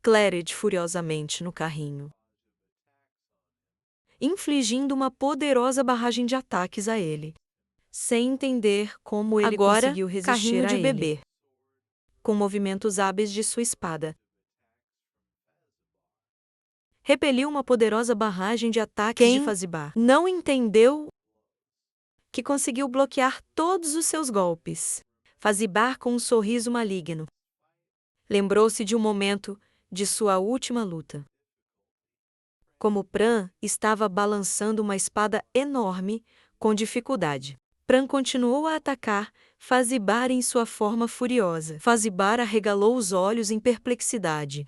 Clarid furiosamente no carrinho, infligindo uma poderosa barragem de ataques a ele, sem entender como ele conseguiu resistir carrinho de a ele. bebê. Com movimentos hábeis de sua espada, repeliu uma poderosa barragem de ataques de Fazibar. Não entendeu que conseguiu bloquear todos os seus golpes. Fazibar com um sorriso maligno. Lembrou-se de um momento de sua última luta. Como Pran estava balançando uma espada enorme com dificuldade. Pran continuou a atacar Fazibar em sua forma furiosa. Fazibar arregalou os olhos em perplexidade.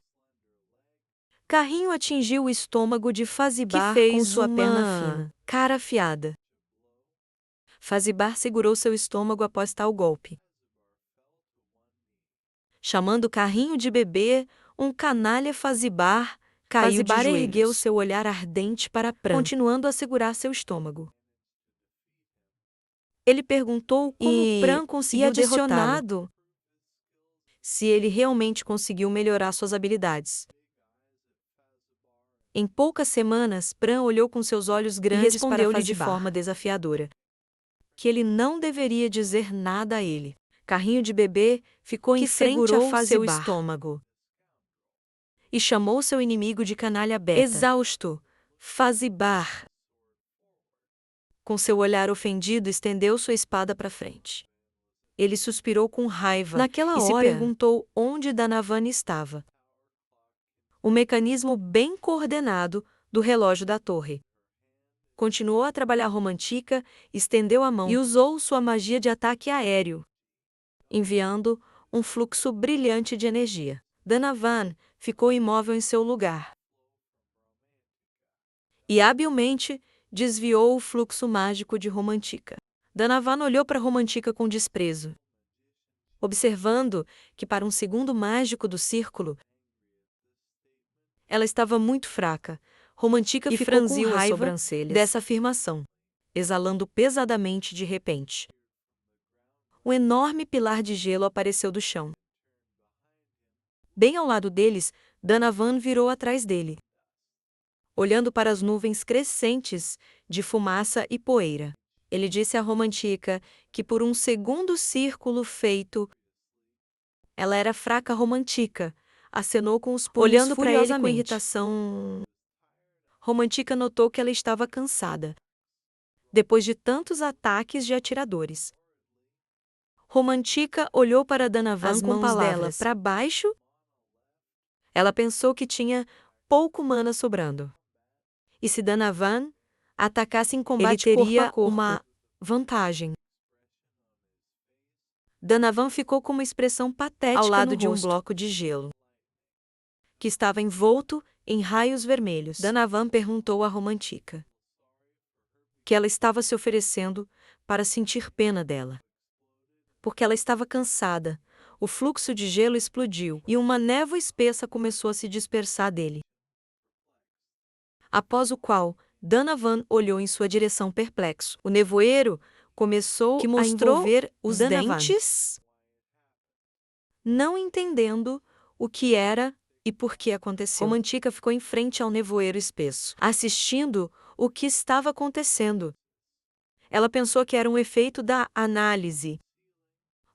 Carrinho atingiu o estômago de Fazibar com sua perna fina, cara afiada. Fazibar segurou seu estômago após tal golpe. Chamando Carrinho de bebê, um canalha Fazibar caiu de joelhos. Ergueu seu olhar ardente para Pran, continuando a segurar seu estômago. Ele perguntou como Pran conseguiu derrotá-lo, se ele realmente conseguiu melhorar suas habilidades. Em poucas semanas, Pran olhou com seus olhos grandes e respondeu-lhe de forma desafiadora que ele não deveria dizer nada a ele. Carrinho de bebê ficou em frente a seu estômago e chamou seu inimigo de canalha beta. Exausto, Fazibar, com seu olhar ofendido, estendeu sua espada para frente. Ele suspirou com raiva e se perguntou onde Danavan estava. O mecanismo bem coordenado do relógio da torre. Continuou a trabalhar Romantica, estendeu a mão e usou sua magia de ataque aéreo, enviando um fluxo brilhante de energia. Danavan ficou imóvel em seu lugar e habilmente desviou o fluxo mágico de Romantica. Danavan olhou para Romantica com desprezo, observando que para um segundo mágico do círculo, ela estava muito fraca. Romantica ficou franziu com raiva as sobrancelhas dessa afirmação, exalando pesadamente de repente. Um enorme pilar de gelo apareceu do chão. Bem ao lado deles, Danavan virou atrás dele, olhando para as nuvens crescentes de fumaça e poeira. Ele disse a Romantica que por um segundo círculo feito, ela era fraca. Romantica acenou com os punhos olhando para ele com irritação. Romantica notou que ela estava cansada, depois de tantos ataques de atiradores. Romantica olhou para Danavan As com mãos palavras dela para baixo. Ela pensou que tinha pouco mana sobrando. E se Danavan atacasse em combate, ele teria corpo a corpo. uma vantagem. Danavan ficou com uma expressão patética ao lado de um bloco de gelo, que estava envolto em raios vermelhos. Danavan perguntou a Romantica que ela estava se oferecendo para sentir pena dela, porque ela estava cansada. O fluxo de gelo explodiu e uma névoa espessa começou a se dispersar dele, após o qual Danavan olhou em sua direção perplexo. O nevoeiro começou a envolver os dentes, não entendendo o que era e por que aconteceu. Romantica ficou em frente ao nevoeiro espesso, assistindo o que estava acontecendo. Ela pensou que era um efeito da análise.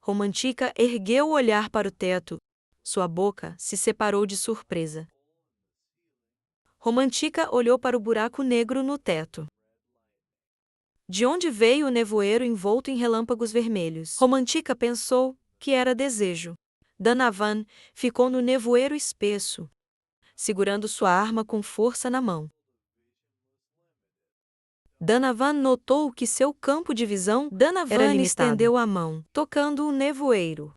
Romantica ergueu o olhar para o teto. Sua boca se separou de surpresa. Romantica olhou para o buraco negro no teto, de onde veio o nevoeiro envolto em relâmpagos vermelhos. Romantica pensou que era desejo. Danavan ficou no nevoeiro espesso, segurando sua arma com força na mão. Danavan notou que seu campo de visão era limitado. Estendeu a mão, tocando o nevoeiro.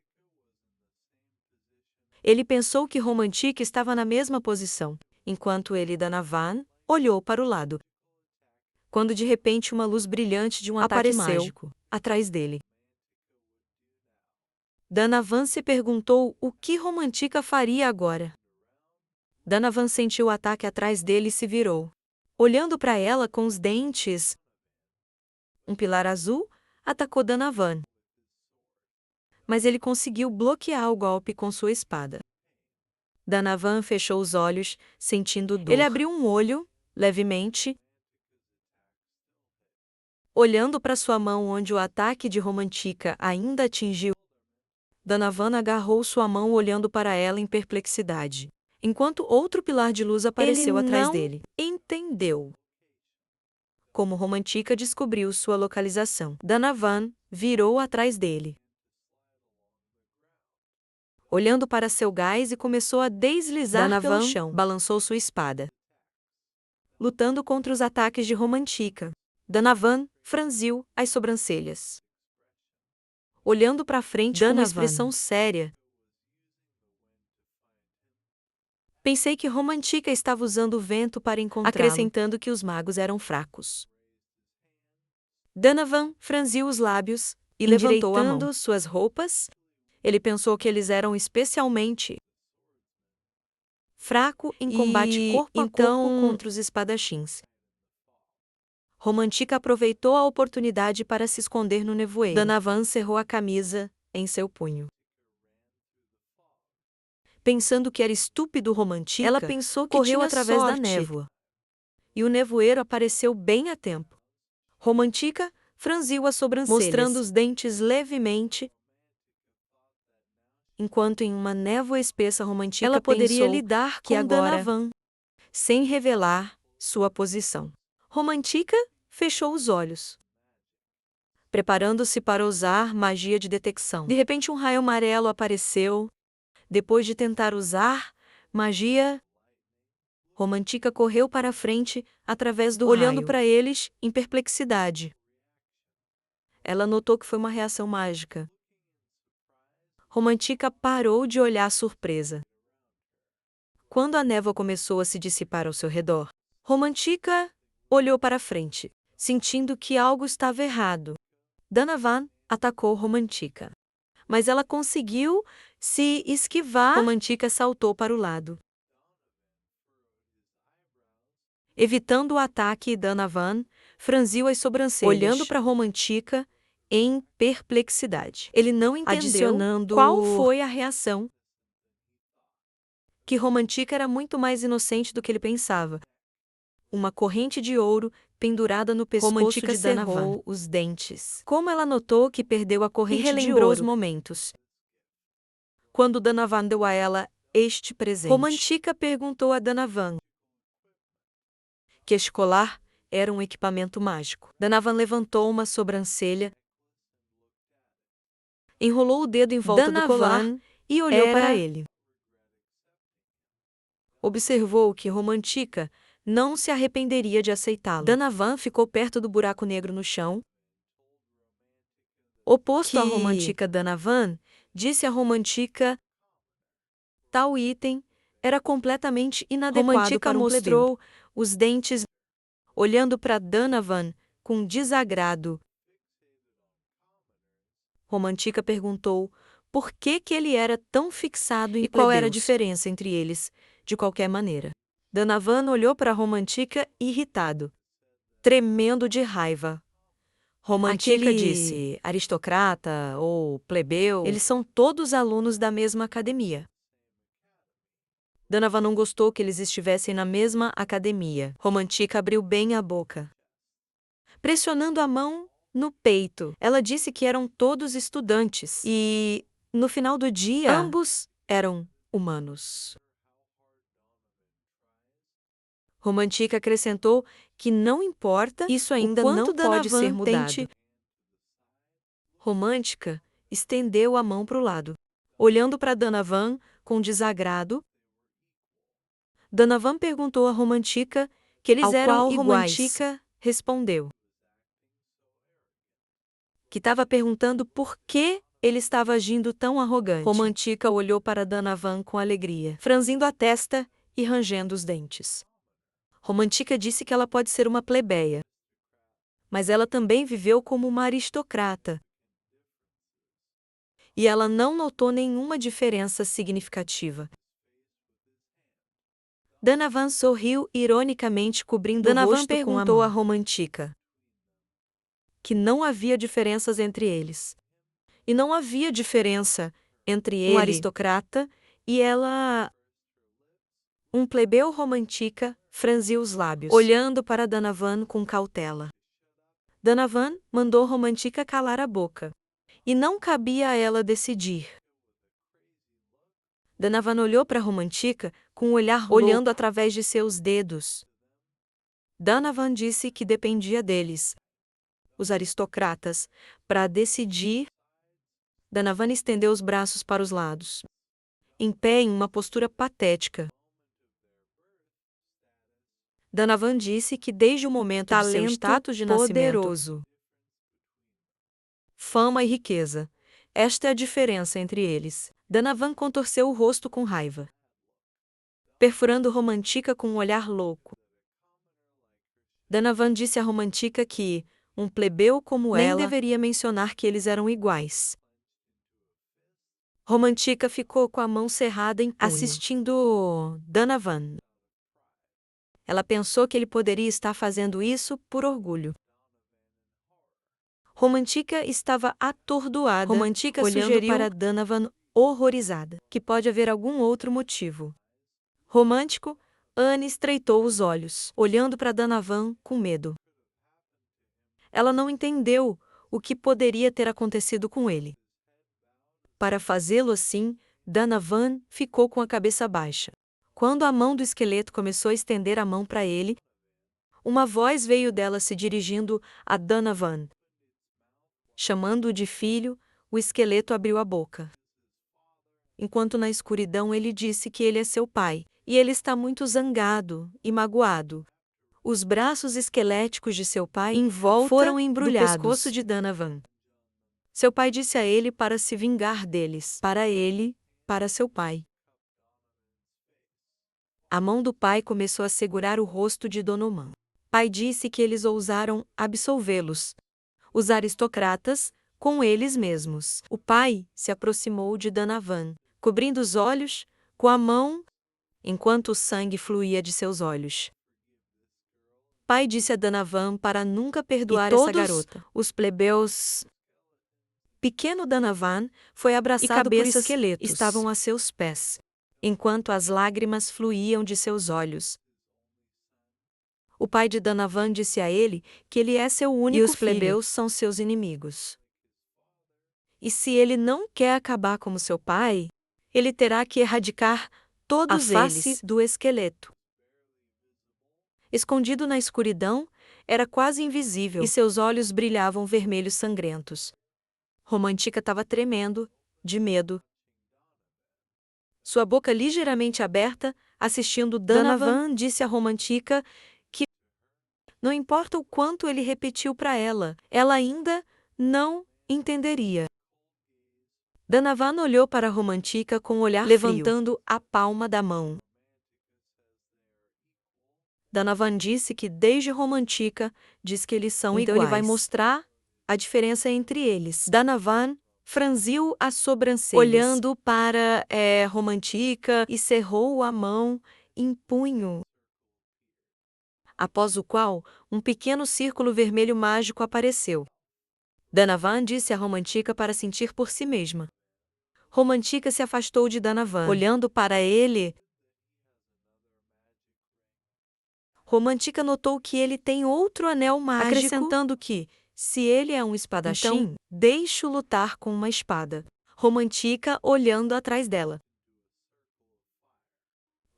Ele pensou que Romantica estava na mesma posição, enquanto ele, Danavan, olhou para o lado, quando de repente uma luz brilhante de um ataque mágico atrás dele. Danavan se perguntou o que Romantica faria agora. Danavan sentiu o ataque atrás dele e se virou, olhando para ela com os dentes. Um pilar azul atacou Danavan, mas ele conseguiu bloquear o golpe com sua espada. Donovan fechou os olhos, sentindo dor. Ele abriu um olho, levemente, olhando para sua mão onde o ataque de Romantica ainda atingiu. Donovan agarrou sua mão olhando para ela em perplexidade, enquanto outro pilar de luz apareceu atrás dele. Entendeu como Romantica descobriu sua localização. Donovan virou atrás dele, olhando para seu gás e começou a deslizar pelo chão. Balançou sua espada, lutando contra os ataques de Romantica. Donovan franziu as sobrancelhas, olhando para frente com uma expressão séria. Pensei que Romantica estava usando o vento para encontrá-lo, acrescentando que os magos eram fracos. Donovan franziu os lábios e levantou a mão. Suas roupas, ele pensou que eles eram especialmente fraco em combate corpo a corpo contra os espadachins. Romantica aproveitou a oportunidade para se esconder no nevoeiro. Donovan cerrou a camisa em seu punho. Pensando que era estúpido Romantica, ela pensou que correu através da névoa. E o nevoeiro apareceu bem a tempo. Romantica franziu as sobrancelhas, mostrando os dentes levemente, enquanto em uma névoa espessa Romantica ela poderia lidar com Donovan, sem revelar sua posição. Romantica fechou os olhos, preparando-se para usar magia de detecção. De repente um raio amarelo apareceu. Depois de tentar usar magia, Romantica correu para a frente através do raio, olhando para eles em perplexidade. Ela notou que foi uma reação mágica. Romantica parou de olhar surpresa. Quando a névoa começou a se dissipar ao seu redor, Romantica olhou para frente, sentindo que algo estava errado. Donovan atacou Romantica, mas ela conseguiu se esquivar. Romantica saltou para o lado, evitando o ataque, e Donovan franziu as sobrancelhas, olhando para Romantica em perplexidade. Ele não entendeu qual foi a reação. Que Romantica era muito mais inocente do que ele pensava. Uma corrente de ouro pendurada no pescoço Romantica de Donovan. Cerrou os dentes. Como ela notou que perdeu a corrente de ouro, relembrou os momentos quando Donovan deu a ela este presente. Romantica perguntou a Donovan que este colar era um equipamento mágico. Donovan levantou uma sobrancelha, enrolou o dedo em volta do colar e olhou para ele. Observou que Romantica não se arrependeria de aceitá-lo. Donovan ficou perto do buraco negro no chão. Oposto a Romantica, Donovan disse a Romantica tal item era completamente inadequado. Romantica para mostrou os dentes, olhando para Donovan com desagrado. Romantica perguntou por que ele era tão fixado em plebeus. Qual era a diferença entre eles, de qualquer maneira. Donovan olhou para Romantica irritado, tremendo de raiva. Romantica disse: aristocrata ou plebeu, eles são todos alunos da mesma academia. Donovan não gostou que eles estivessem na mesma academia. Romantica abriu bem a boca, pressionando a mão no peito. Ela disse que eram todos estudantes e, no final do dia, ambos eram humanos. Romantica acrescentou que não importa, isso ainda não pode ser mudado. Romantica estendeu a mão para o lado, olhando para Donovan com desagrado. Donovan perguntou a Romantica que eles eram iguais. Romantica respondeu que estava perguntando por que ele estava agindo tão arrogante. Romantica olhou para Donovan com alegria, franzindo a testa e rangendo os dentes. Romantica disse que ela pode ser uma plebeia, mas ela também viveu como uma aristocrata. E ela não notou nenhuma diferença significativa. Donovan sorriu ironicamente, cobrindo o rosto com a mão. Donovan perguntou a Romantica que não havia diferenças entre eles. E não havia diferença entre ele, um aristocrata, e ela, Um plebeu Romantica franziu os lábios, olhando para Donovan com cautela. Donovan mandou Romantica calar a boca. E não cabia a ela decidir. Donovan olhou para Romantica com um olhar louco, olhando através de seus dedos. Donovan disse que dependia deles, os aristocratas, para decidir. Donovan estendeu os braços para os lados, em pé em uma postura patética. Donovan disse que desde o momento de seu status de poderoso, fama e riqueza, esta é a diferença entre eles. Donovan contorceu o rosto com raiva, perfurando Romantica com um olhar louco. Donovan disse a Romantica que um plebeu como ela nem deveria mencionar que eles eram iguais. Romantica ficou com a mão cerrada em punho, assistindo Donovan. Ela pensou que ele poderia estar fazendo isso por orgulho. Romantica estava atordoada. Romantica sugeriu para Donovan, horrorizada, que pode haver algum outro motivo. Romântico, Anne estreitou os olhos, olhando para Donovan com medo. Ela não entendeu o que poderia ter acontecido com ele. Para fazê-lo assim, Donovan ficou com a cabeça baixa. Quando a mão do esqueleto começou a estender a mão para ele, uma voz veio dela se dirigindo a Donovan. Chamando-o de filho, o esqueleto abriu a boca. Enquanto na escuridão ele disse que ele é seu pai, e ele está muito zangado e magoado. Os braços esqueléticos de seu pai em volta foram embrulhados do pescoço de Donovan. Seu pai disse a ele para se vingar deles, para ele, para seu pai. A mão do pai começou a segurar o rosto de Donovan. Pai disse que eles ousaram absolvê-los, os aristocratas, com eles mesmos. O pai se aproximou de Donovan, cobrindo os olhos com a mão, enquanto o sangue fluía de seus olhos. Pai disse a Donovan para nunca perdoar essa garota. Os plebeus. Pequeno Donovan foi abraçado por esqueletos. Estavam a seus pés, enquanto as lágrimas fluíam de seus olhos. O pai de Donovan disse a ele que ele é seu único filho. E os plebeus são seus inimigos. E se ele não quer acabar como seu pai, ele terá que erradicar todos eles. A face do esqueleto, escondido na escuridão, era quase invisível e seus olhos brilhavam vermelhos sangrentos. Romantica estava tremendo, de medo. Sua boca ligeiramente aberta, assistindo Donovan disse a Romantica que não importa o quanto ele repetiu para ela ainda não entenderia. Donovan olhou para Romantica com um olhar levantando frio, a palma da mão. Donovan disse que desde Romantica diz que eles são iguais. Então ele vai mostrar a diferença entre eles. Donovan franziu as sobrancelhas, olhando para Romantica e cerrou a mão em punho. Após o qual, um pequeno círculo vermelho mágico apareceu. Donovan disse a Romantica para sentir por si mesma. Romantica se afastou de Donovan, olhando para ele. Romantica notou que ele tem outro anel mágico, acrescentando que, se ele é um espadachim, então deixe-o lutar com uma espada. Romantica olhando atrás dela.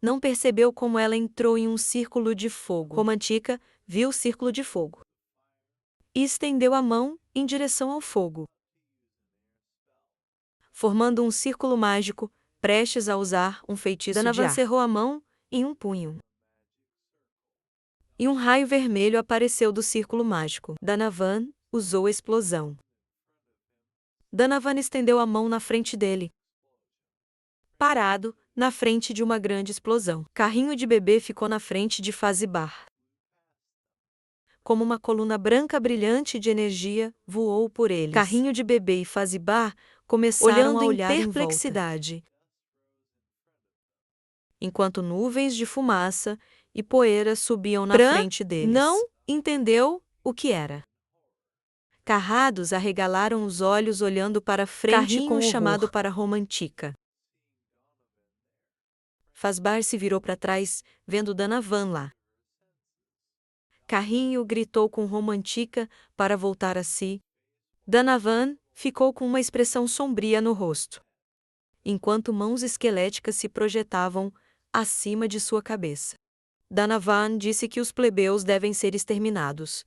Não percebeu como ela entrou em um círculo de fogo. Romantica viu o círculo de fogo e estendeu a mão em direção ao fogo, formando um círculo mágico, prestes a usar um feitiço de ar. Donovan cerrou a mão em um punho. E um raio vermelho apareceu do círculo mágico. Donovan usou a explosão. Donovan estendeu a mão na frente dele, parado, na frente de uma grande explosão. Carrinho de bebê ficou na frente de Fazibar. Como uma coluna branca brilhante de energia, voou por eles. Carrinho de bebê e Fazibar começaram a olhar em perplexidade, enquanto nuvens de fumaça e poeira subiam na frente deles. Não entendeu o que era. Carrados arregalaram os olhos olhando para frente com o chamado para Romantica. Fazbar se virou para trás, vendo Donovan lá. Carrinho gritou com Romantica para voltar a si. Donovan ficou com uma expressão sombria no rosto, enquanto mãos esqueléticas se projetavam acima de sua cabeça. Donovan disse que os plebeus devem ser exterminados.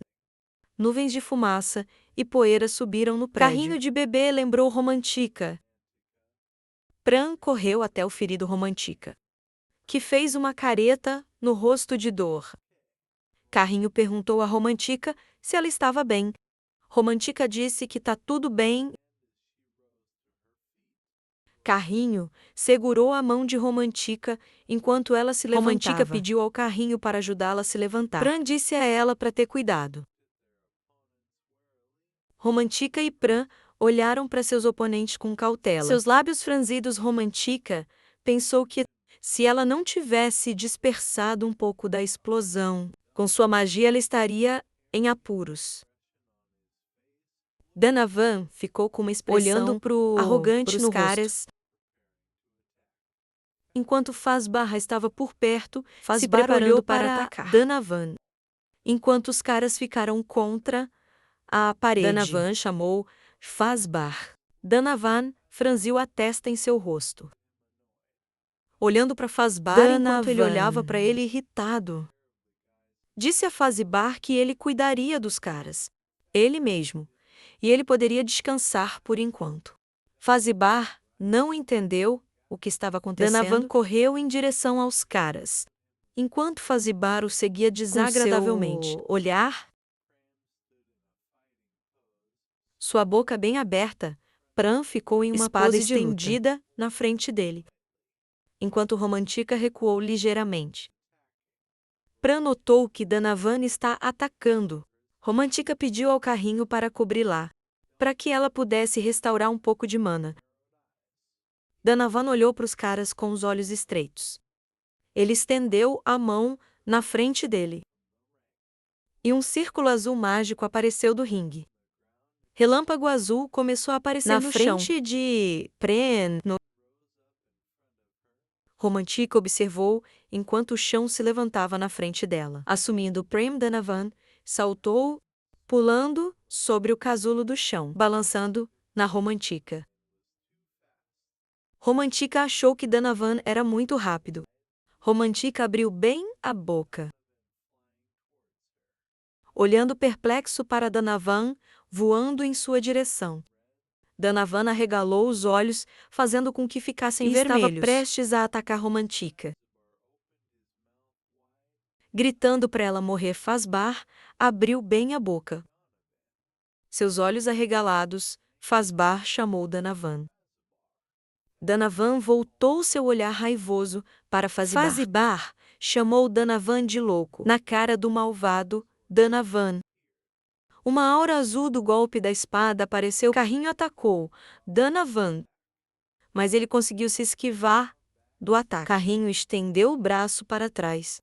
Nuvens de fumaça e poeira subiram no prédio. Carrinho de bebê lembrou Romantica. Pran correu até o ferido Romantica, que fez uma careta no rosto de dor. Carrinho perguntou a Romantica se ela estava bem. Romantica disse que tá tudo bem. Carrinho segurou a mão de Romantica enquanto ela se levantava. Romantica pediu ao Carrinho para ajudá-la a se levantar. Pran disse a ela para ter cuidado. Romantica e Pran olharam para seus oponentes com cautela. Seus lábios franzidos. Romantica pensou que, se ela não tivesse dispersado um pouco da explosão, com sua magia ela estaria em apuros. Donovan ficou com uma expressão arrogante no rosto. Enquanto Fazbar estava por perto, se preparando para atacar Donovan. Enquanto os caras ficaram contra a parede. Donovan chamou Fazbar. Donovan franziu a testa em seu rosto, olhando para Fazbar enquanto ele olhava para ele irritado. Disse a Fazbar que ele cuidaria dos caras, ele mesmo, e ele poderia descansar por enquanto. Fazbar não entendeu o que estava acontecendo. Donovan correu em direção aos caras, enquanto Fazbar o seguia desagradavelmente. Com seu olhar, sua boca bem aberta, Pran ficou em uma pose estendida na frente dele, enquanto Romantica recuou ligeiramente. Pran notou que Donovan está atacando. Romantica pediu ao Carrinho para cobri-la, para que ela pudesse restaurar um pouco de mana. Donovan olhou para os caras com os olhos estreitos. Ele estendeu a mão na frente dele, e um círculo azul mágico apareceu do ringue. Relâmpago azul começou a aparecer no frente de Pran. Romantica observou enquanto o chão se levantava na frente dela. Assumindo Pran, Donovan saltou, pulando sobre o casulo do chão, balançando na Romantica. Romantica achou que Donovan era muito rápido. Romantica abriu bem a boca, olhando perplexo para Donovan voando em sua direção. Donovan arregalou os olhos, fazendo com que ficassem vermelhos. Estava prestes a atacar Romantica. Gritando para ela morrer, Fazbar abriu bem a boca. Seus olhos arregalados, Fazbar chamou Donovan. Donovan voltou seu olhar raivoso para Fazbar. Fazbar chamou Donovan de louco. Na cara do malvado Donovan, uma aura azul do golpe da espada apareceu. O Carrinho atacou Donovan, mas ele conseguiu se esquivar do ataque. Carrinho estendeu o braço para trás,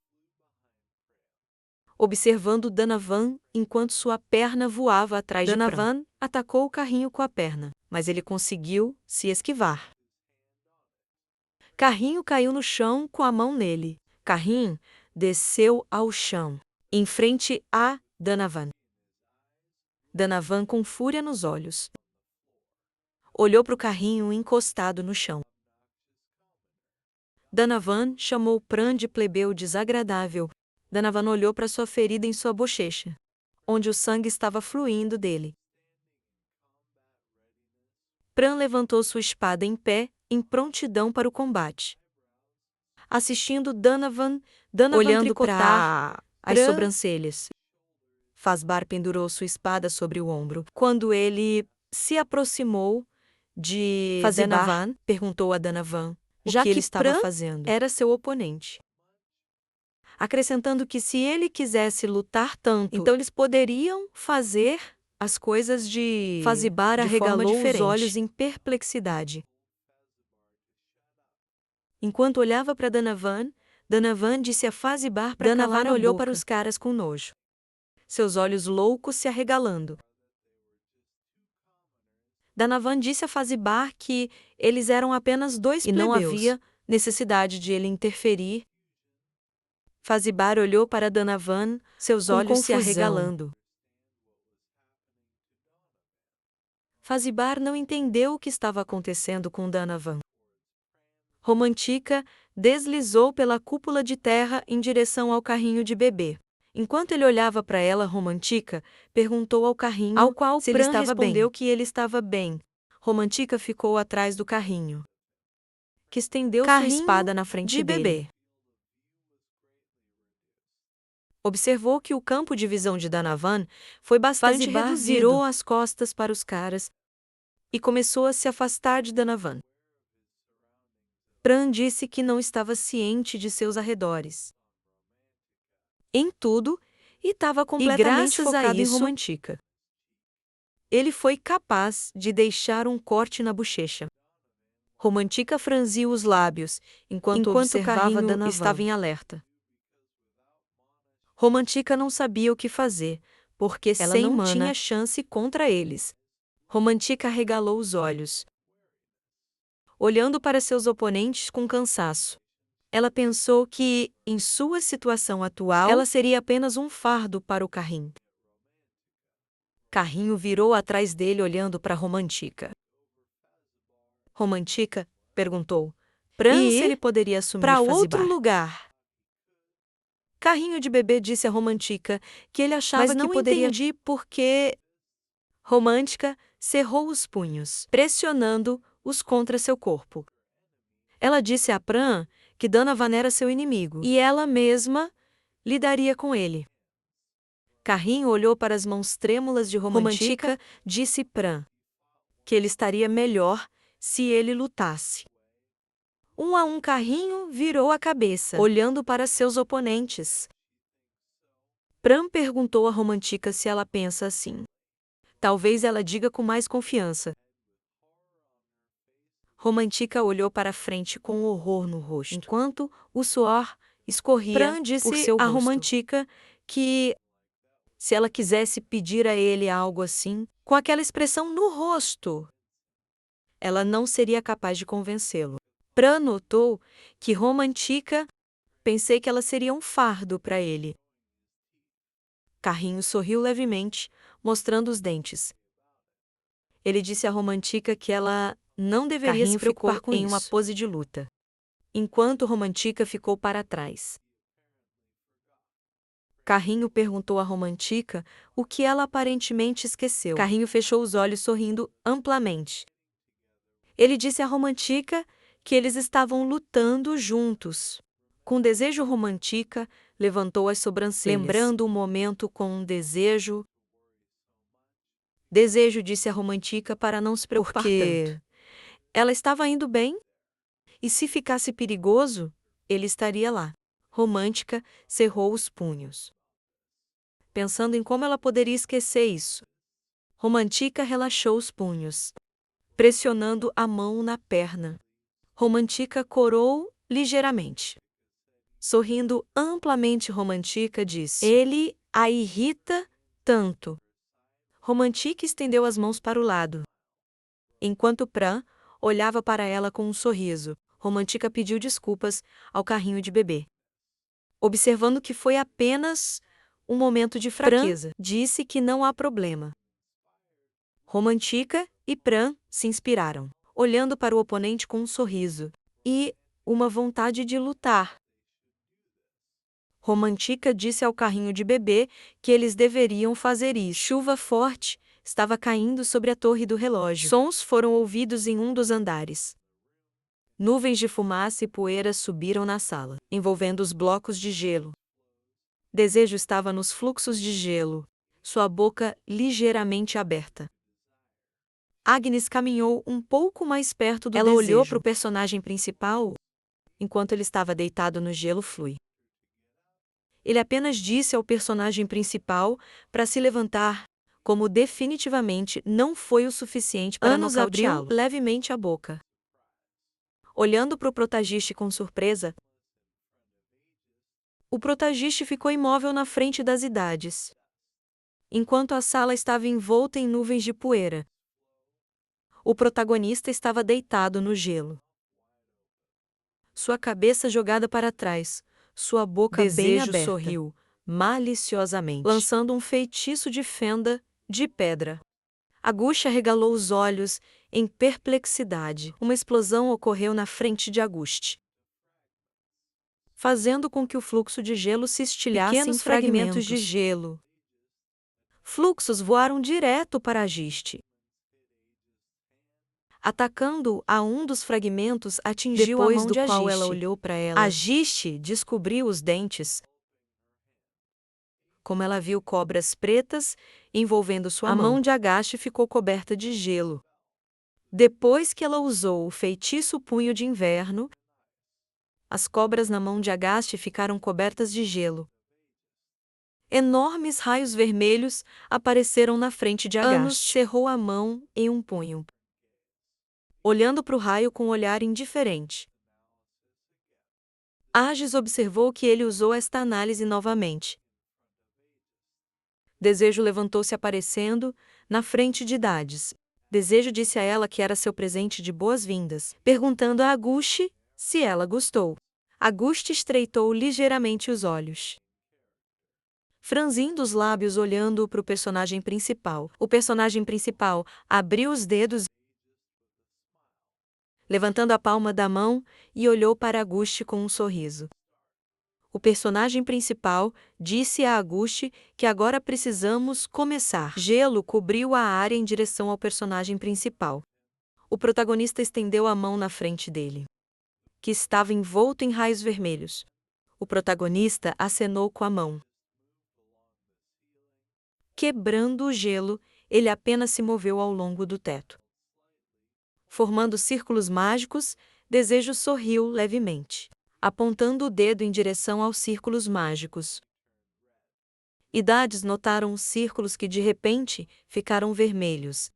observando Donovan enquanto sua perna voava atrás de Pran. Donovan atacou o Carrinho com a perna, mas ele conseguiu se esquivar. Carrinho caiu no chão com a mão nele. Carrinho desceu ao chão, em frente a Donovan. Donovan, com fúria nos olhos, olhou para o Carrinho encostado no chão. Donovan chamou Pran de plebeu desagradável. Donovan olhou para sua ferida em sua bochecha, onde o sangue estava fluindo dele. Pran levantou sua espada em pé, em prontidão para o combate. Assistindo Donovan olhando para as sobrancelhas. Fazbar pendurou sua espada sobre o ombro. Quando ele se aproximou de Donovan, perguntou a Donovan o que ele estava fazendo. Era seu oponente, acrescentando que se ele quisesse lutar tanto, então eles poderiam fazer as coisas de Fazbar arregalou os olhos em perplexidade. Enquanto olhava para Donovan, Donovan disse a Fazbar para calar a boca. Donovan olhou para os caras com nojo, seus olhos loucos se arregalando. Donovan disse a Fazbar que eles eram apenas dois plebeus, e não havia necessidade de ele interferir. Fazibar olhou para Donovan, seus olhos se arregalando. Fazibar não entendeu o que estava acontecendo com Donovan. Romantica deslizou pela cúpula de terra em direção ao carrinho de bebê. Enquanto ele olhava para ela, Romantica perguntou ao carrinho, ao qual se ele estava respondeu que ele estava bem. Romantica ficou atrás do carrinho, que estendeu sua espada na frente dele. Observou que o campo de visão de Donovan foi bastante reduzido. Virou as costas para os caras e começou a se afastar de Donovan. Pran disse que não estava ciente de seus arredores, em tudo, e estava completamente focado em Romantica. Ele foi capaz de deixar um corte na bochecha. Romantica franziu os lábios, enquanto observava Donovan. Estava em alerta. Romantica não sabia o que fazer, porque ela sem mana tinha chance contra eles. Romantica arregalou os olhos, olhando para seus oponentes com cansaço. Ela pensou que, em sua situação atual, ela seria apenas um fardo para o carrinho. Carrinho virou atrás dele olhando para Romantica. Romantica perguntou Pran se ele poderia assumir para outro lugar. Carrinho de bebê disse a Romantica que ele achava que poderia ir porque... Romântica cerrou os punhos, pressionando-os contra seu corpo. Ela disse a Pran que Donovan era seu inimigo e ela mesma lidaria com ele. Carrinho olhou para as mãos trêmulas de Romantica, disse Pran que ele estaria melhor se ele lutasse. Um a um, Carrinho virou a cabeça, olhando para seus oponentes. Pran perguntou a Romantica se ela pensa assim. Talvez ela diga com mais confiança. Romantica olhou para frente com horror no rosto, enquanto o suor escorria Pran disse por seu rosto. A Romantica que, se ela quisesse pedir a ele algo assim, com aquela expressão no rosto, ela não seria capaz de convencê-lo. Pran notou que Romantica pensei que ela seria um fardo para ele. Carrinho sorriu levemente, mostrando os dentes. Ele disse a Romantica que ela não deveria se preocupar com isso. Em uma pose de luta, enquanto Romantica ficou para trás. Carrinho perguntou a Romantica o que ela aparentemente esqueceu. Carrinho fechou os olhos sorrindo amplamente. Ele disse a Romantica que eles estavam lutando juntos. Com desejo, Romantica levantou as sobrancelhas, lembrando o momento com um desejo. Desejo, disse a Romantica para não se preocupar tanto. Ela estava indo bem, e se ficasse perigoso, ele estaria lá. Romântica cerrou os punhos, pensando em como ela poderia esquecer isso. Romantica relaxou os punhos, pressionando a mão na perna. Romantica corou ligeiramente. Sorrindo amplamente, Romantica disse: ele a irrita tanto. Romantica estendeu as mãos para o lado, enquanto Pran olhava para ela com um sorriso. Romantica pediu desculpas ao carrinho de bebê, observando que foi apenas um momento de fraqueza. Pran disse que não há problema. Romantica e Pran se inspiraram, olhando para o oponente com um sorriso e uma vontade de lutar. Romantica disse ao carrinho de bebê que eles deveriam fazer isso. Chuva forte estava caindo sobre a torre do relógio. Sons foram ouvidos em um dos andares. Nuvens de fumaça e poeira subiram na sala, envolvendo os blocos de gelo. Desejo estava nos fluxos de gelo, sua boca ligeiramente aberta. Agnes caminhou um pouco mais perto do Desejo. Ela olhou para o personagem principal, enquanto ele estava deitado no gelo flui. Ele apenas disse ao personagem principal para se levantar, como definitivamente não foi o suficiente para nocauteá-lo. Abriu levemente a boca, olhando para o protagonista com surpresa. O protagonista ficou imóvel na frente das idades, enquanto a sala estava envolta em nuvens de poeira. O protagonista estava deitado no gelo, sua cabeça jogada para trás, sua boca bem aberta. Sorriu maliciosamente, lançando um feitiço de fenda de pedra. Agusti arregalou os olhos em perplexidade. Uma explosão ocorreu na frente de Agusti, fazendo com que o fluxo de gelo se estilhasse em fragmentos de gelo. Fluxos voaram direto para Agusti. Atacando a um dos fragmentos, atingiu a mão de Agusti. Depois do qual ela olhou para ela, Agusti descobriu os dentes. Como ela viu cobras pretas envolvendo sua mão, a mão de Agusti ficou coberta de gelo. Depois que ela usou o feitiço Punho de Inverno, as cobras na mão de Agusti ficaram cobertas de gelo. Enormes raios vermelhos apareceram na frente de Agusti. Anos cerrou a mão em um punho, olhando para o raio com um olhar indiferente. Agis observou que ele usou esta análise novamente. Desejo levantou-se aparecendo na frente de Dades. Desejo disse a ela que era seu presente de boas-vindas, perguntando a Agusti se ela gostou. Agusti estreitou ligeiramente os olhos, franzindo os lábios olhando para o personagem principal. O personagem principal abriu os dedos, levantando a palma da mão, e olhou para Agusti com um sorriso. O personagem principal disse a Agusti que agora precisamos começar. Gelo cobriu a área em direção ao personagem principal. O protagonista estendeu a mão na frente dele, que estava envolto em raios vermelhos. O protagonista acenou com a mão. Quebrando o gelo, ele apenas se moveu ao longo do teto, formando círculos mágicos. Desejo sorriu levemente, apontando o dedo em direção aos círculos mágicos. E Dades notaram os círculos que de repente ficaram vermelhos.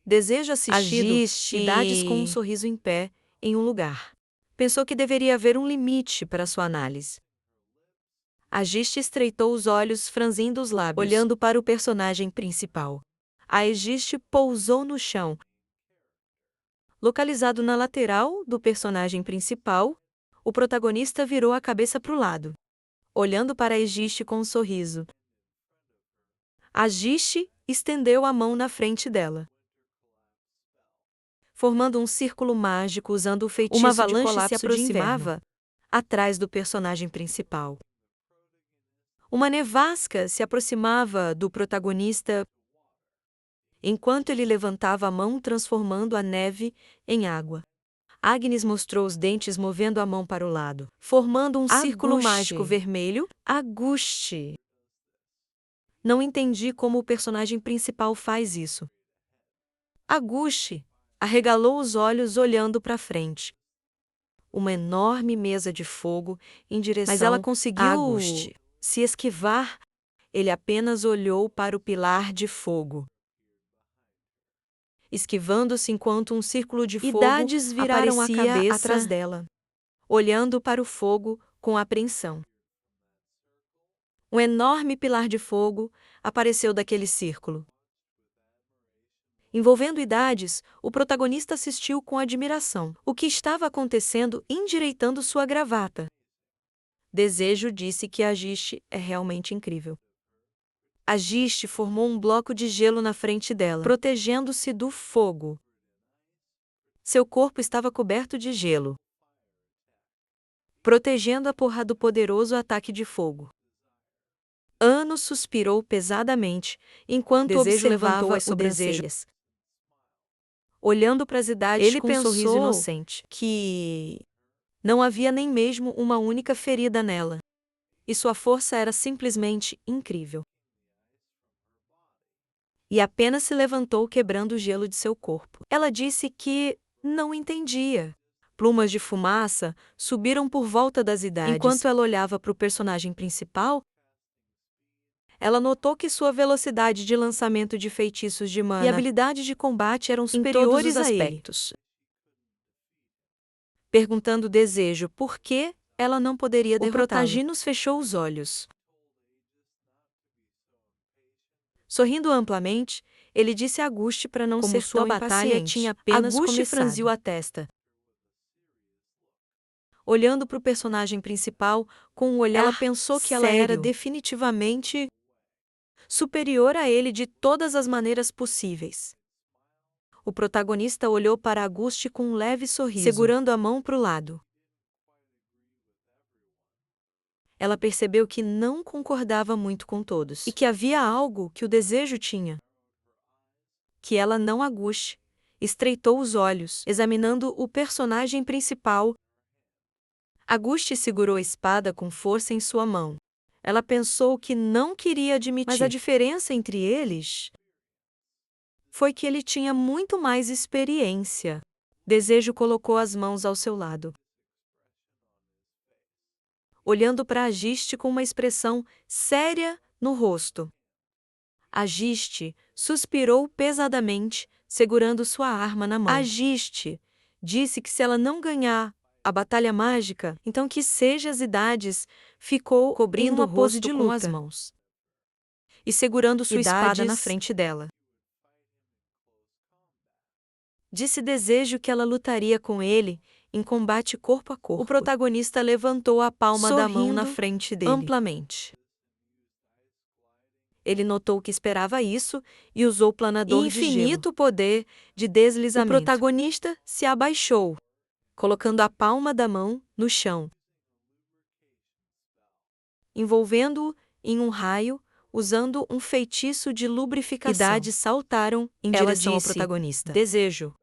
Desejo assistido, e Dades com um sorriso em pé, em um lugar. Pensou que deveria haver um limite para sua análise. Agusti estreitou os olhos, franzindo os lábios, olhando para o personagem principal. A Agusti pousou no chão, localizado na lateral do personagem principal. O protagonista virou a cabeça para o lado, olhando para Agusti com um sorriso. Agusti estendeu a mão na frente dela, formando um círculo mágico usando o feitiço de colapso. Uma avalanche se aproximava atrás do personagem principal. Uma nevasca se aproximava do protagonista enquanto ele levantava a mão, transformando a neve em água. Agnes mostrou os dentes, movendo a mão para o lado, formando um círculo mágico vermelho. Agusti. Não entendi como o personagem principal faz isso. Agusti arregalou os olhos olhando para frente. Uma enorme mesa de fogo em direção a Mas ela conseguiu Agusti se esquivar. Ele apenas olhou para o pilar de fogo, esquivando-se enquanto um círculo de fogo viraram aparecia a cabeça atrás dela, olhando para o fogo com apreensão. Um enorme pilar de fogo apareceu daquele círculo. Envolvendo Idades, o protagonista assistiu com admiração. O que estava acontecendo, endireitando sua gravata. Desejo disse que Agusti é realmente incrível. Agusti formou um bloco de gelo na frente dela, protegendo-se do fogo. Seu corpo estava coberto de gelo, protegendo-a do poderoso ataque de fogo. Ano suspirou pesadamente, enquanto Desejo observava as sobrancelhas, olhando para as Idades. Ele com um sorriso inocente que não havia nem mesmo uma única ferida nela, e sua força era simplesmente incrível. E apenas se levantou, quebrando o gelo de seu corpo. Ela disse que não entendia. Plumas de fumaça subiram por volta das Idades. Enquanto ela olhava para o personagem principal, ela notou que sua velocidade de lançamento de feitiços de mana e habilidade de combate eram superiores a ele. Perguntando Desejo por que ela não poderia derrotá-lo. O Protaginos fechou os olhos. Sorrindo amplamente, ele disse a Agusti para não ser tão impaciente. Tinha apenas Agusti franziu a testa, olhando para o personagem principal com um olhar. Ela pensou que ela era sério. definitivamente superior a ele de todas as maneiras possíveis. O protagonista olhou para Auguste com um leve sorriso, segurando a mão para o lado. Ela percebeu que não concordava muito com todos e que havia algo que o desejo tinha, que ela não. Auguste estreitou os olhos, examinando o personagem principal. Auguste segurou a espada com força em sua mão. Ela pensou que não queria admitir, mas a diferença entre eles foi que ele tinha muito mais experiência. Desejo colocou as mãos ao seu lado, olhando para Agiste com uma expressão séria no rosto. Agiste suspirou pesadamente, segurando sua arma na mão. Agiste disse que se ela não ganhar a batalha mágica, então que seja as idades, ficou cobrindo o rosto com as mãos e segurando sua espada na frente dela. Disse Desejo que ela lutaria com ele em combate corpo a corpo. O protagonista levantou a palma da mão na frente dele amplamente. Ele notou que esperava isso e usou o planador de infinito poder de deslizamento. O protagonista se abaixou, colocando a palma da mão no chão, envolvendo-o em um raio, usando um feitiço de lubrificação. Idades saltaram em direção ao protagonista. Desejo,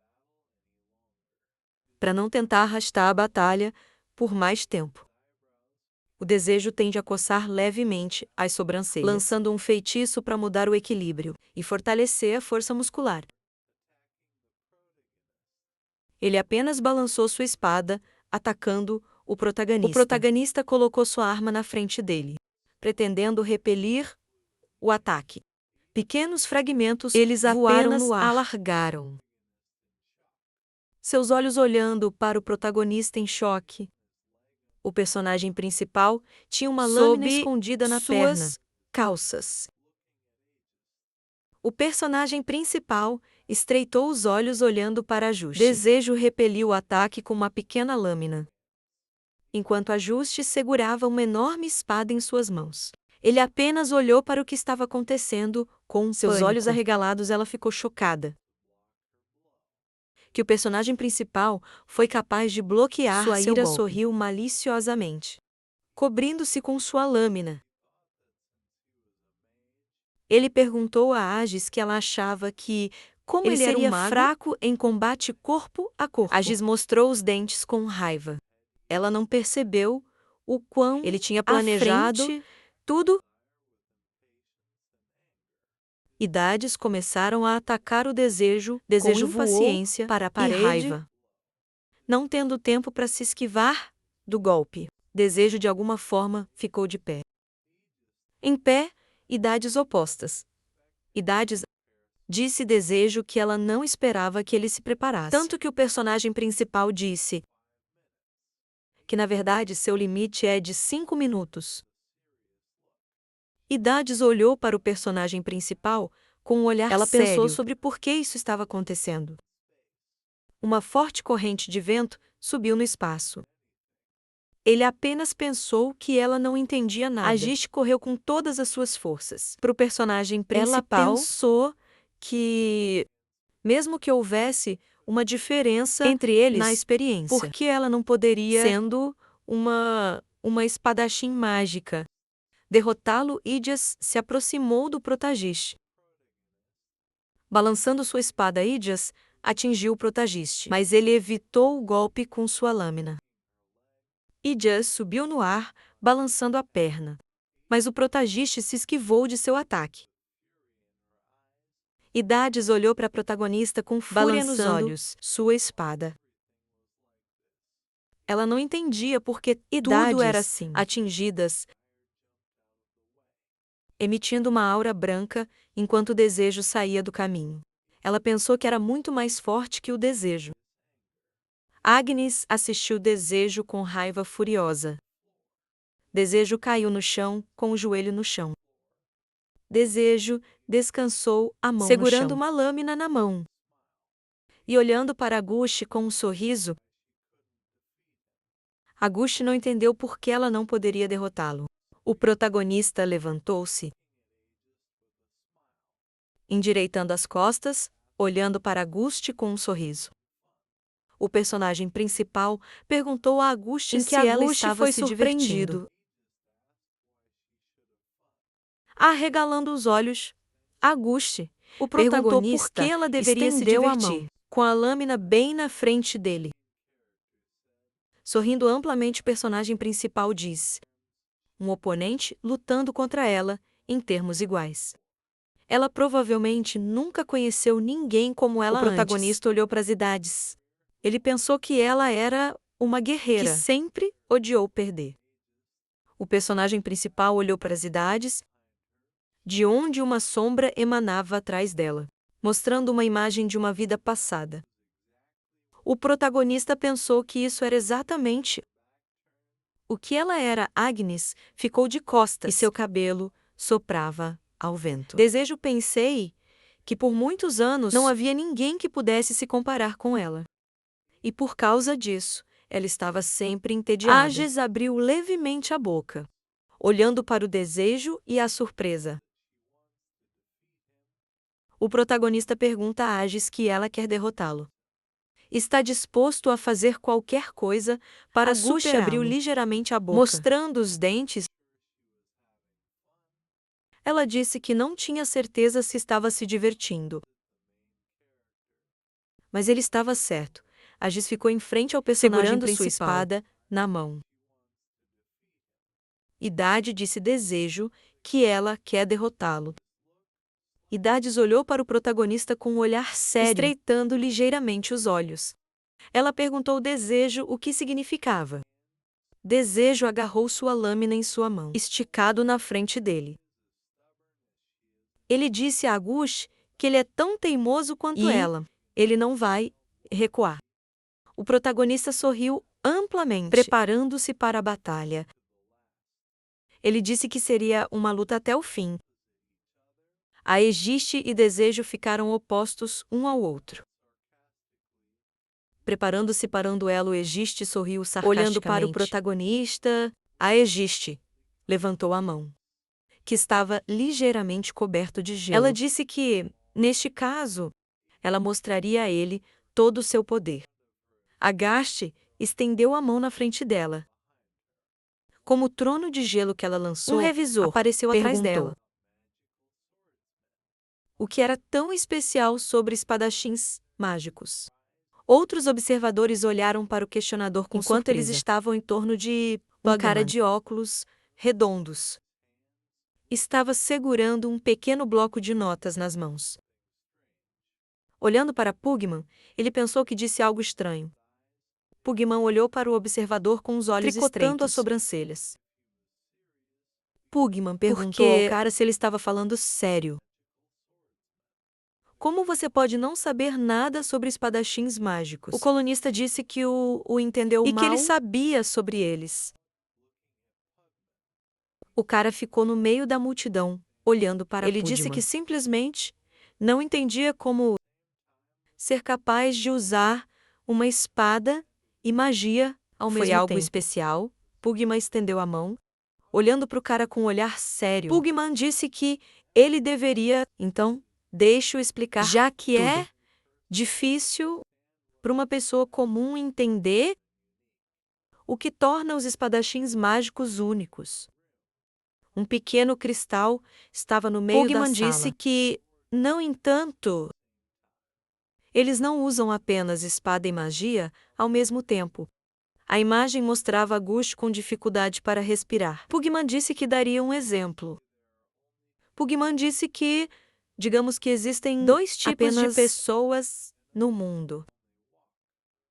para não tentar arrastar a batalha por mais tempo. O desejo tende a coçar levemente as sobrancelhas, lançando um feitiço para mudar o equilíbrio e fortalecer a força muscular. Ele apenas balançou sua espada, atacando o protagonista. O protagonista colocou sua arma na frente dele, pretendendo repelir o ataque. Pequenos fragmentos eles voaram no ar, alargaram. Seus olhos olhando para o protagonista em choque. O personagem principal tinha uma lâmina escondida na perna. Calças. O personagem principal estreitou os olhos olhando para Ajuste. Desejo repeliu o ataque com uma pequena lâmina, enquanto Ajuste segurava uma enorme espada em suas mãos. Ele apenas olhou para o que estava acontecendo com seus olhos arregalados. Ela ficou chocada que o personagem principal foi capaz de bloquear sua ira. Sorriu maliciosamente, cobrindo-se com sua lâmina. Ele perguntou a Agis que ela achava que, como ele seria fraco em combate corpo a corpo. Agis mostrou os dentes com raiva. Ela não percebeu o quão ele tinha planejado tudo. Idades começaram a atacar o desejo com impaciência para a parede, e raiva. Não tendo tempo para se esquivar do golpe, Desejo de alguma forma ficou de pé. Em pé, idades opostas. Idades disse Desejo que ela não esperava que ele se preparasse. Tanto que o personagem principal disse que na verdade seu limite é de 5 minutos. Idades olhou para o personagem principal com um olhar sério. Ela pensou sobre por que isso estava acontecendo. Uma forte corrente de vento subiu no espaço. Ele apenas pensou que ela não entendia nada. Agiste correu com todas as suas forças para o personagem principal. Ela pensou que, mesmo que houvesse uma diferença entre eles na experiência, porque ela não poderia, sendo uma espadachim mágica, derrotá-lo. Idias se aproximou do protagonista. Balançando sua espada, Idias atingiu o protagonista, mas ele evitou o golpe com sua lâmina. Idias subiu no ar, balançando a perna, mas o protagonista se esquivou de seu ataque. Idades olhou para a protagonista com fúria nos olhos, sua espada. Ela não entendia por que tudo era assim. Atingidas, emitindo uma aura branca, enquanto o desejo saía do caminho. Ela pensou que era muito mais forte que o desejo. Agnes assistiu Desejo com raiva furiosa. Desejo caiu no chão, com o joelho no chão. Desejo descansou a mão segurando uma lâmina na mão. E olhando para Auguste com um sorriso, Aguste não entendeu por que ela não poderia derrotá-lo. O protagonista levantou-se, endireitando as costas, olhando para Aguste com um sorriso. O personagem principal perguntou a Aguste se ela estava se divertindo. Arregalando os olhos, Aguste, o protagonista, perguntou por que ela deveria se divertir, com a lâmina bem na frente dele. Sorrindo amplamente, o personagem principal disse: um oponente lutando contra ela, em termos iguais. Ela provavelmente nunca conheceu ninguém como ela antes. O protagonista olhou para as idades. Ele pensou que ela era uma guerreira que sempre odiou perder. O personagem principal olhou para as idades, de onde uma sombra emanava atrás dela, mostrando uma imagem de uma vida passada. O protagonista pensou que isso era exatamente o que ela era. Agnes ficou de costas e seu cabelo soprava ao vento. Pensei que por muitos anos não havia ninguém que pudesse se comparar com ela. E por causa disso, ela estava sempre entediada. Agnes abriu levemente a boca, olhando para o desejo e a surpresa. O protagonista pergunta a Agnes que ela quer derrotá-lo. Está disposto a fazer qualquer coisa para superá-lo. Abriu ligeiramente a boca, mostrando os dentes. Ela disse que não tinha certeza se estava se divertindo. Mas ele estava certo. Agnes ficou em frente ao personagem segurando principal, sua espada na mão. Idade disse desejo que ela quer derrotá-lo. Idades olhou para o protagonista com um olhar sério, estreitando ligeiramente os olhos. Ela perguntou ao desejo o que significava. Desejo agarrou sua lâmina em sua mão, esticado na frente dele. Ele disse a Aguste que ele é tão teimoso quanto ela. Ele não vai recuar. O protagonista sorriu amplamente, preparando-se para a batalha. Ele disse que seria uma luta até o fim. A Egiste e Desejo ficaram opostos um ao outro. Preparando-se para um duelo, Egiste sorriu sarcasticamente. Olhando para o protagonista, a Egiste levantou a mão, que estava ligeiramente coberto de gelo. Ela disse que, neste caso, ela mostraria a ele todo o seu poder. Aguste estendeu a mão na frente dela. Como o trono de gelo que ela lançou, um revisor apareceu atrás dela. O que era tão especial sobre espadachins mágicos? Outros observadores olharam para o questionador com enquanto surpresa. Eles estavam em torno de um cara de óculos redondos. Estava segurando um pequeno bloco de notas nas mãos. Olhando para Pugman, ele pensou que disse algo estranho. Pugman olhou para o observador com os olhos tricotando as sobrancelhas. Pugman perguntou ao cara se ele estava falando sério. Como você pode não saber nada sobre espadachins mágicos? O colunista disse que o entendeu mal e que ele sabia sobre eles. O cara ficou no meio da multidão, olhando para Pugman. Ele disse que simplesmente não entendia como ser capaz de usar uma espada e magia ao mesmo tempo. Foi algo especial. Pugman estendeu a mão, olhando para o cara com um olhar sério. Pugman disse que ele deveria, então, deixe-o explicar, já que tudo. É difícil para uma pessoa comum entender o que torna os espadachins mágicos únicos. Um pequeno cristal estava no meio da sala. Pugman disse que, no entanto, eles não usam apenas espada e magia ao mesmo tempo. A imagem mostrava Aguste com dificuldade para respirar. Pugman disse que daria um exemplo. Pugman disse que, digamos que existem dois tipos de pessoas no mundo.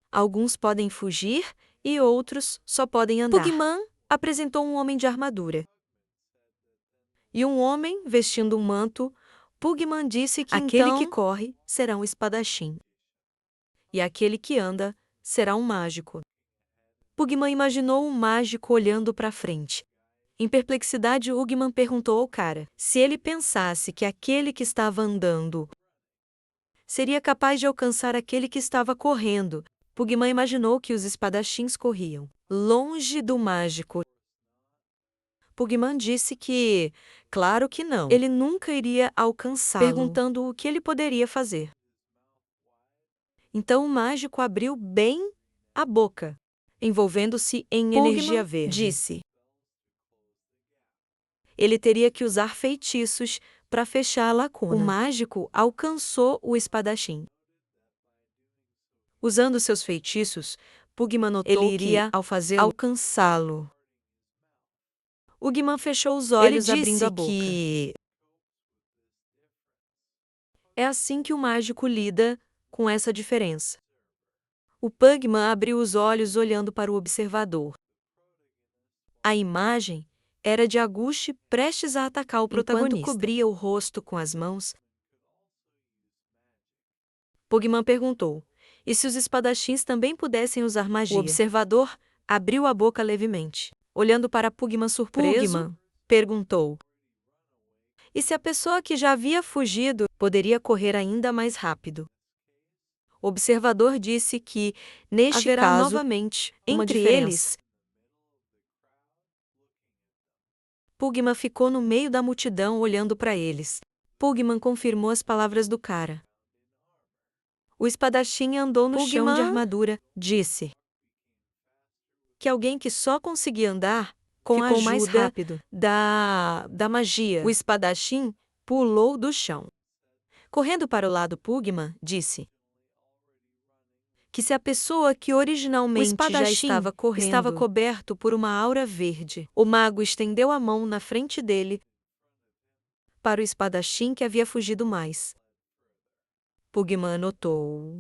Alguns podem fugir e outros só podem andar. Pugman apresentou um homem de armadura. E um homem vestindo um manto. Pugman disse que aquele que corre será um espadachim. E aquele que anda será um mágico. Pugman imaginou um mágico olhando para frente. Em perplexidade, Pugman perguntou ao cara se ele pensasse que aquele que estava andando seria capaz de alcançar aquele que estava correndo. Pugman imaginou que os espadachins corriam longe do mágico. Pugman disse que, claro que não, ele nunca iria alcançá-lo, perguntando o que ele poderia fazer. Então o mágico abriu bem a boca, envolvendo-se em energia verde. Disse: ele teria que usar feitiços para fechar a lacuna. O mágico alcançou o espadachim. Usando seus feitiços, Pugman notou ele iria, ao fazê-lo, alcançá-lo. Pugman fechou os olhos, abrindo a boca. Que é assim que o mágico lida com essa diferença. O Pugman abriu os olhos olhando para o observador. A imagem era de Agushi prestes a atacar o protagonista. Enquanto cobria o rosto com as mãos, Pugman perguntou: e se os espadachins também pudessem usar magia? O observador abriu a boca levemente. Olhando para Pugman surpreso, Pugman perguntou: e se a pessoa que já havia fugido poderia correr ainda mais rápido? O observador disse que, neste haverá caso, novamente, entre eles, Pugman ficou no meio da multidão olhando para eles. Pugman confirmou as palavras do cara. O espadachim andou no chão de armadura, disse que alguém que só conseguia andar com a ajuda mais rápido da magia. O espadachim pulou do chão. Correndo para o lado, Pugman disse que se a pessoa que originalmente já estava correndo estava coberto por uma aura verde, o mago estendeu a mão na frente dele para o espadachim que havia fugido mais. Pugman notou